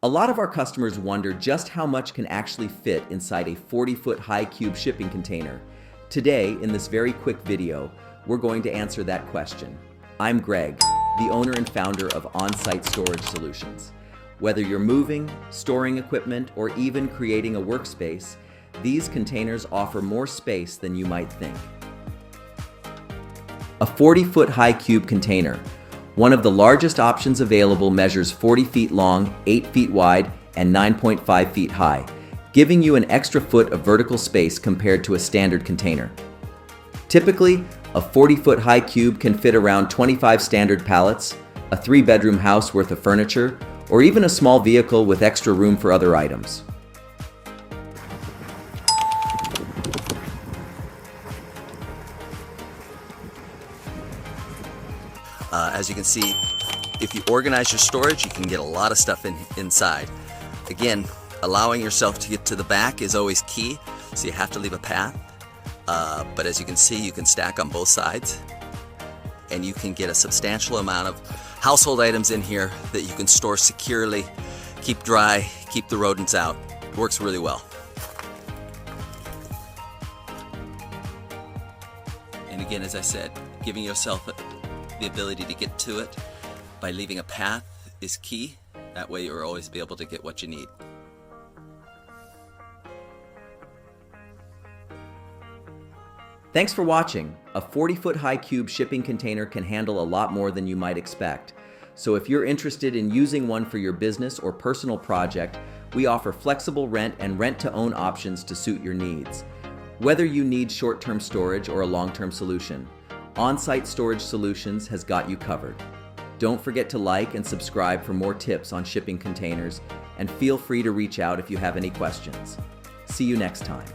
A lot of our customers wonder just how much can actually fit inside a 40-foot high cube shipping container. Today, in this very quick video, we're going to answer that question. I'm Greg, the owner and founder of On-Site Storage Solutions. Whether you're moving, storing equipment, or even creating a workspace, these containers offer more space than you might think. A 40-foot high cube container, one of the largest options available, measures 40 feet long, 8 feet wide, and 9.5 feet high, giving you an extra foot of vertical space compared to a standard container. Typically, a 40-foot high cube can fit around 25 standard pallets, a 3-bedroom house worth of furniture, or even a small vehicle with extra room for other items. As you can see, if you organize your storage, you can get a lot of stuff inside. Again, allowing yourself to get to the back is always key, so you have to leave a path. But as you can see, you can stack on both sides, and you can get a substantial amount of household items in here that you can store securely, keep dry, keep the rodents out. It works really well. And again, as I said, giving yourself the ability to get to it by leaving a path is key. That way you'll always be able to get what you need. Thanks for watching. A 40-foot high cube shipping container can handle a lot more than you might expect. So if you're interested in using one for your business or personal project, we offer flexible rent and rent-to-own options to suit your needs. Whether you need short-term storage or a long-term solution, On-Site Storage Solutions has got you covered. Don't forget to like and subscribe for more tips on shipping containers, and feel free to reach out if you have any questions. See you next time.